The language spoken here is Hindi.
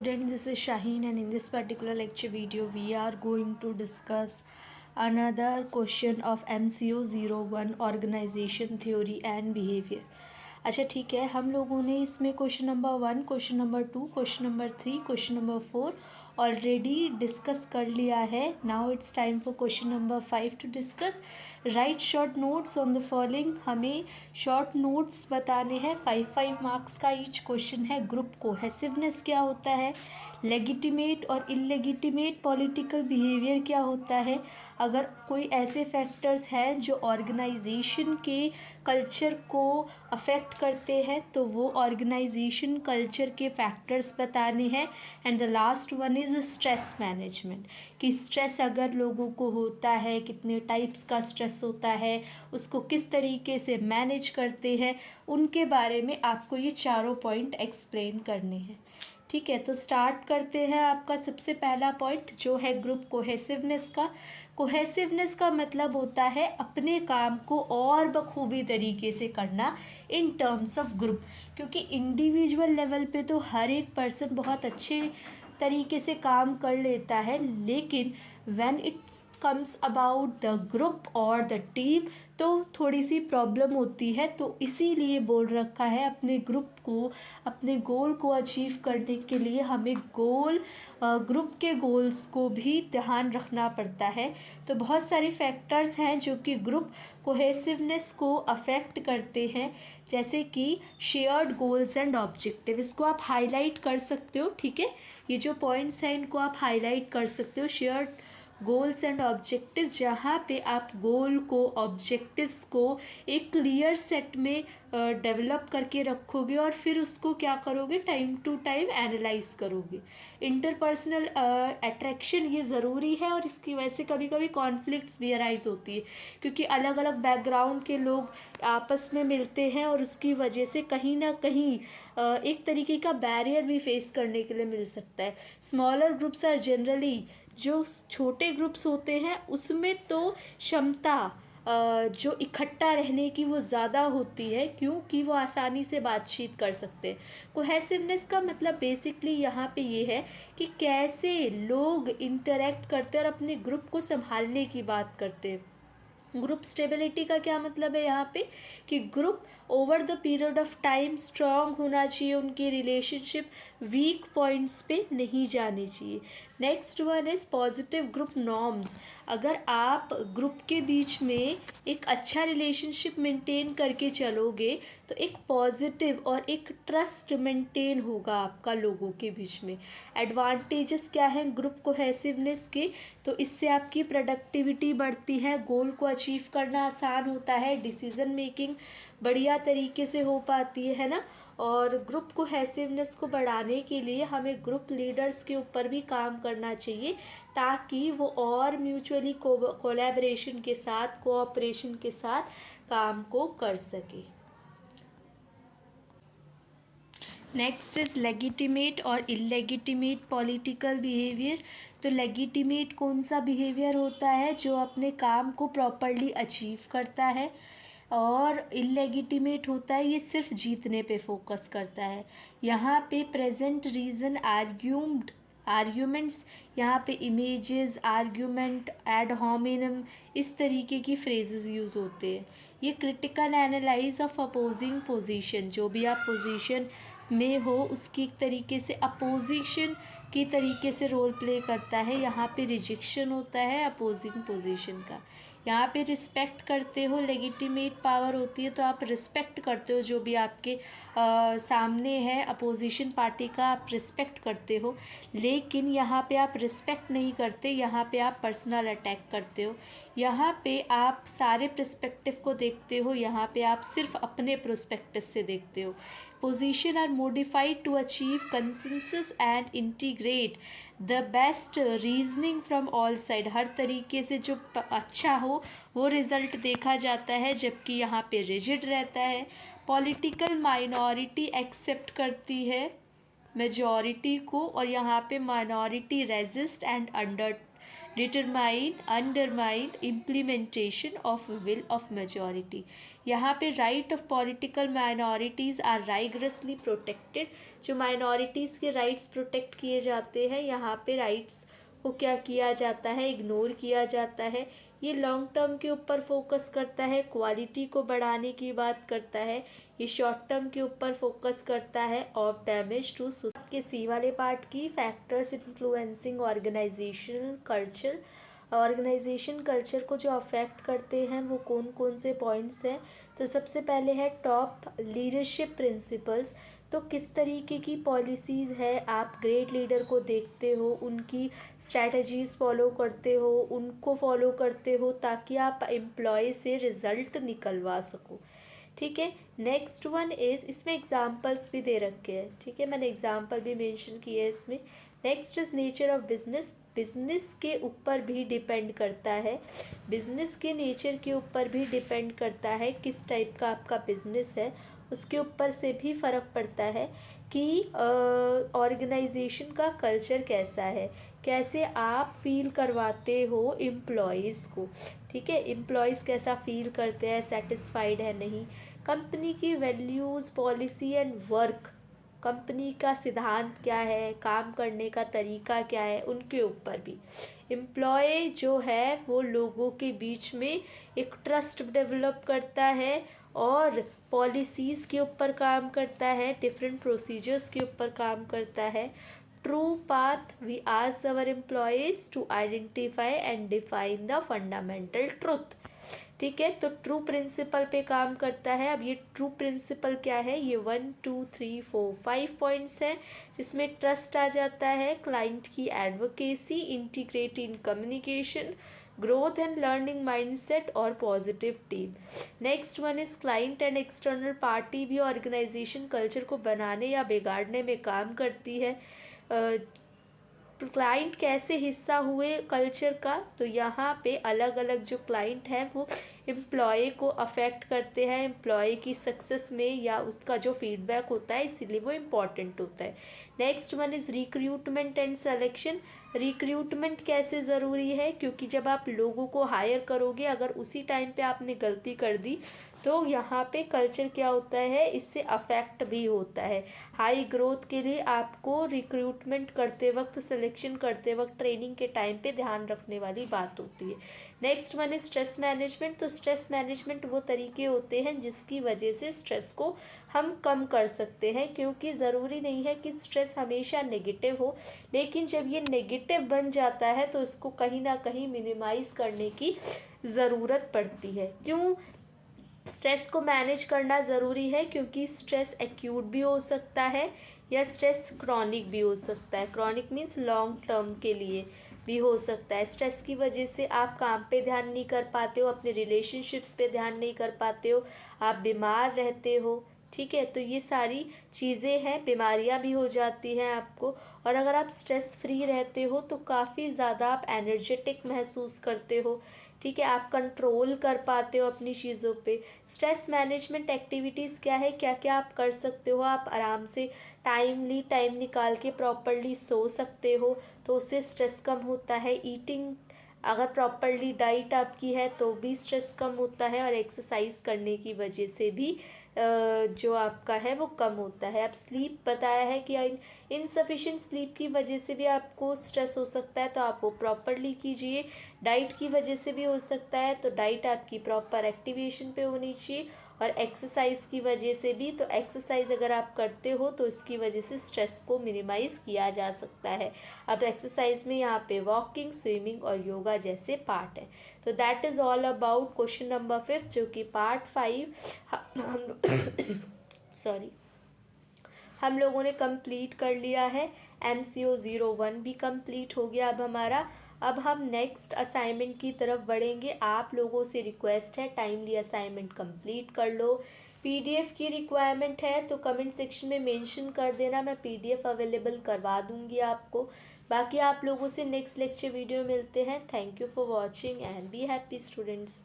Students, this is Shaheen, and in this particular lecture video we are going to discuss another question of MCO 01 organization theory and behavior. अच्छा ठीक है, हम लोगों ने इसमें question number 1, question number 2, question number 3, question number 4 already discuss कर लिया है. Now it's time for question number 5 to discuss. Write short notes on the following. हमें शॉर्ट नोट्स बताने हैं. 5 मार्क्स का ईच क्वेश्चन है. ग्रुप कोहेसिवनेस क्या होता है, लेगिटिमेट और इलेगिटिमेट पॉलिटिकल बिहेवियर क्या होता है, अगर कोई ऐसे फैक्टर्स हैं जो ऑर्गेनाइजेशन के कल्चर को अफेक्ट करते हैं तो वो ऑर्गेनाइजेशन कल्चर के फैक्टर्स बताने हैं. And the last one is stress management, कि स्ट्रेस अगर लोगों को होता है, कितने टाइप्स का स्ट्रेस होता है, उसको किस तरीके से मैनेज करते हैं, उनके बारे में आपको ये चारों पॉइंट एक्सप्लेन करने हैं. ठीक है, तो स्टार्ट करते हैं. आपका सबसे पहला पॉइंट जो है ग्रुप कोहेसिवनेस का. कोहेसिवनेस का मतलब होता है अपने काम को और बखूबी तरीके से करना इन टर्म्स ऑफ ग्रुप. क्योंकि इंडिविजुअल लेवल पे तो हर एक पर्सन बहुत अच्छे तरीके से काम कर लेता है, लेकिन when it comes about the group और द टीम तो थोड़ी सी प्रॉब्लम होती है. तो इसीलिए बोल रखा है अपने ग्रुप को, अपने गोल को अचीव करने के लिए हमें ग्रुप के गोल्स को भी ध्यान रखना पड़ता है. तो बहुत सारे फैक्टर्स हैं जो कि ग्रुप कोहेसिवनेस को अफेक्ट करते हैं, जैसे कि शेयर्ड गोल्स एंड ऑब्जेक्टिव. इसको आप हाईलाइट कर सकते हो. ठीक है, ये जो पॉइंट्स हैं इनको आप हाईलाइट कर सकते हो. शेयर्ड गोल्स एंड ऑब्जेक्टिव, जहाँ पे आप गोल को, ऑब्जेक्टिव्स को एक क्लियर सेट में डेवलप करके रखोगे और फिर उसको क्या करोगे, टाइम टू टाइम एनालाइज करोगे. इंटरपर्सनल अट्रैक्शन ये ज़रूरी है और इसकी वजह से कभी कभी कॉन्फ्लिक्ट्स भी अराइज होती है, क्योंकि अलग अलग बैकग्राउंड के लोग आपस में मिलते हैं और उसकी वजह से कहीं ना कहीं एक तरीके का बैरियर भी फेस करने के लिए मिल सकता है. स्मॉलर ग्रुप्स आर जनरली, जो छोटे ग्रुप्स होते हैं उसमें तो क्षमता जो इकट्ठा रहने की वो ज़्यादा होती है, क्योंकि वो आसानी से बातचीत कर सकते हैं. कोहेसिवनेस का मतलब बेसिकली यहाँ पे ये है कि कैसे लोग इंटरेक्ट करते हैं और अपने ग्रुप को संभालने की बात करते हैं. ग्रुप स्टेबिलिटी का क्या मतलब है यहाँ पे, कि group over the period of time strong होना चाहिए, उनकी रिलेशनशिप वीक पॉइंट्स पे नहीं जानी चाहिए. Next one is positive group norms. अगर आप ग्रुप के बीच में एक अच्छा रिलेशनशिप मेंटेन करके चलोगे तो एक पॉजिटिव और एक ट्रस्ट मेंटेन होगा आपका लोगों के बीच में. एडवांटेजेस क्या हैं ग्रुप कोहेसिवनेस के, तो इससे आपकी प्रोडक्टिविटी बढ़ती है, गोल को अचीव करना आसान होता है, डिसीजन मेकिंग बढ़िया तरीके से हो पाती है ना. और ग्रुप कोहेसिवनेस को बढ़ाने के लिए हमें ग्रुप लीडर्स के ऊपर भी काम करना चाहिए, ताकि वो और म्यूचुअली कोलैबोरेशन के साथ, कोऑपरेशन के साथ काम को कर सके. नेक्स्ट इज़ लेगिटिमेट और इलेगिटिमेट पॉलिटिकल बिहेवियर. तो लेगिटिमेट कौन सा बिहेवियर होता है, जो अपने काम को प्रॉपरली अचीव करता है, और इलेगिटिमेट होता है ये सिर्फ जीतने पे फोकस करता है. यहाँ पे प्रेजेंट रीज़न आर्ग्यूमेंट्स, यहाँ पे इमेजेस, आर्ग्यूमेंट, एड होमिनम, इस तरीके की फ्रेजेस यूज़ होते हैं. ये critical analyse of opposing position, जो भी आप पोजीशन में हो उसकी एक तरीके से अपोजिशन की तरीके से रोल प्ले करता है. यहाँ पे रिजेक्शन होता है अपोजिंग पोजीशन का. यहाँ पे रिस्पेक्ट करते हो, लेगिटिमेट पावर होती है तो आप रिस्पेक्ट करते हो जो भी आपके सामने है अपोजिशन पार्टी का, आप रिस्पेक्ट करते हो. लेकिन यहाँ पे आप रिस्पेक्ट नहीं करते, यहाँ पे आप पर्सनल अटैक करते हो. यहाँ पे आप सारे पर्सपेक्टिव को देखते हो, यहाँ पे आप सिर्फ अपने पर्सपेक्टिव से देखते हो. Position are modified to achieve consensus and integrate the best reasoning from all side. हर तरीके से जो अच्छा हो वो रिज़ल्ट देखा जाता है, जबकि यहाँ पे रिजिड रहता है. पॉलिटिकल माइनॉरिटी एक्सेप्ट करती है मेजॉरिटी को, और यहाँ पे minority resist and determine undermine implementation of will of majority. यहाँ पे right of political minorities are rigorously protected. जो माइनॉरिटीज़ के राइट्स प्रोटेक्ट किए जाते हैं, यहाँ पे राइट्स को क्या किया जाता है, इग्नोर किया जाता है। ये लॉन्ग टर्म के ऊपर फोकस करता है, क्वालिटी को बढ़ाने की बात करता है। ये शॉर्ट टर्म के ऊपर फोकस करता है ऑफ डैमेज टू के सी वाले पार्ट की factors influencing organizational culture. Organization culture को जो अफेक्ट करते हैं वो कौन कौन से पॉइंट्स हैं। तो सबसे पहले है टॉप लीडरशिप प्रिंसिपल्स। तो किस तरीके की पॉलिसीज़ है, आप ग्रेट लीडर को देखते हो, उनकी स्ट्रैटेजीज़ फॉलो करते हो, उनको फॉलो करते हो ताकि आप एम्प्लॉय से रिज़ल्ट निकलवा सको। ठीक है, नेक्स्ट वन इज़, इसमें एग्जांपल्स भी दे रखे हैं। ठीक है, मैंने एग्जांपल भी मेंशन किए हैं इसमें। Next is nature of business. Business के ऊपर भी डिपेंड करता है, बिजनेस के नेचर के ऊपर भी डिपेंड करता है किस टाइप का आपका बिजनेस है, उसके ऊपर से भी फ़र्क पड़ता है कि ऑर्गेनाइजेशन का कल्चर कैसा है, कैसे आप फील करवाते हो एम्प्लॉयज़ को। ठीक है, एम्प्लॉयज़ कैसा फील करते हैं, सेटिस्फाइड है नहीं। कंपनी की values, policy and work, company का सिद्धांत क्या है, काम करने का तरीका क्या है, उनके ऊपर भी। एम्प्लॉय जो है वो लोगों के बीच में एक ट्रस्ट डेवलप करता है और पॉलिसीज़ के ऊपर काम करता है, डिफरेंट प्रोसीजर्स के ऊपर काम करता है। True path, we ask our employees to identify and define the fundamental truth. ठीक है, तो ट्रू प्रिंसिपल पे काम करता है। अब ये ट्रू प्रिंसिपल क्या है, ये 1 2 3 4 5 पॉइंट्स हैं, जिसमें ट्रस्ट आ जाता है, क्लाइंट की advocacy, integrate in communication, growth and learning mindset और positive team. Next one is client and external party भी ऑर्गेनाइजेशन कल्चर को बनाने या बिगाड़ने में काम करती है। क्लाइंट कैसे हिस्सा हुए कल्चर का, तो यहाँ पे अलग अलग जो क्लाइंट हैं वो एम्प्लॉय को अफेक्ट करते हैं, एम्प्लॉय की सक्सेस में या उसका जो फीडबैक होता है, इसीलिए वो इम्पॉर्टेंट होता है। Next one is recruitment and selection. Recruitment कैसे ज़रूरी है, क्योंकि जब आप लोगों को हायर करोगे, अगर उसी टाइम पे आपने गलती कर दी तो यहाँ पे कल्चर क्या होता है, इससे अफेक्ट भी होता है। हाई ग्रोथ के लिए आपको रिक्रूटमेंट करते वक्त, सिलेक्शन करते वक्त, ट्रेनिंग के टाइम पे ध्यान रखने वाली बात होती है। Next one is stress management. तो स्ट्रेस मैनेजमेंट वो तरीके होते हैं जिसकी वजह से स्ट्रेस को हम कम कर सकते हैं, क्योंकि ज़रूरी नहीं है कि स्ट्रेस हमेशा नेगेटिव हो, लेकिन जब ये नेगेटिव बन जाता है तो इसको कहीं ना कहीं मिनिमाइज़ करने की ज़रूरत पड़ती है। क्यों स्ट्रेस को मैनेज करना ज़रूरी है, क्योंकि स्ट्रेस एक्यूट भी हो सकता है या स्ट्रेस क्रॉनिक भी हो सकता है। क्रॉनिक मीन्स लॉन्ग टर्म के लिए भी हो सकता है। स्ट्रेस की वजह से आप काम पे ध्यान नहीं कर पाते हो, अपने रिलेशनशिप्स पे ध्यान नहीं कर पाते हो, आप बीमार रहते हो। ठीक है, तो ये सारी चीज़ें हैं, बीमारियां भी हो जाती हैं आपको। और अगर आप स्ट्रेस फ्री रहते हो तो काफ़ी ज़्यादा आप एनर्जेटिक महसूस करते हो। ठीक है, आप कंट्रोल कर पाते हो अपनी चीज़ों पे। स्ट्रेस मैनेजमेंट एक्टिविटीज़ क्या है, क्या क्या आप कर सकते हो, आप आराम से टाइम निकाल के प्रॉपरली सो सकते हो, तो उससे स्ट्रेस कम होता है। ईटिंग, अगर प्रॉपरली डाइट आपकी है तो भी स्ट्रेस कम होता है, और एक्सरसाइज करने की वजह से भी जो आपका है वो कम होता है। अब स्लीप बताया है कि इनसफिशिएंट स्लीप की वजह से भी आपको स्ट्रेस हो सकता है, तो आप वो प्रॉपरली कीजिए। डाइट की वजह से भी हो सकता है, तो डाइट आपकी प्रॉपर एक्टिवेशन पे होनी चाहिए। और एक्सरसाइज की वजह से भी, तो एक्सरसाइज अगर आप करते हो तो इसकी वजह से स्ट्रेस को मिनिमाइज़ किया जा सकता है। अब एक्सरसाइज में यहाँ पे वॉकिंग, स्विमिंग और योगा जैसे पार्ट है। तो that is all about question number 5, जो कि पार्ट 5 हम सॉरी हम लोगों ने कंप्लीट कर लिया है। MCO 01 भी कंप्लीट हो गया अब हमारा। अब हम नेक्स्ट असाइनमेंट की तरफ बढ़ेंगे। आप लोगों से रिक्वेस्ट है, टाइमली असाइनमेंट कंप्लीट कर लो। PDF की रिक्वायरमेंट है तो कमेंट सेक्शन में मेंशन कर देना, मैं PDF अवेलेबल करवा दूंगी आपको। बाकी आप लोगों से नेक्स्ट लेक्चर वीडियो मिलते हैं। Thank you for watching and be happy students.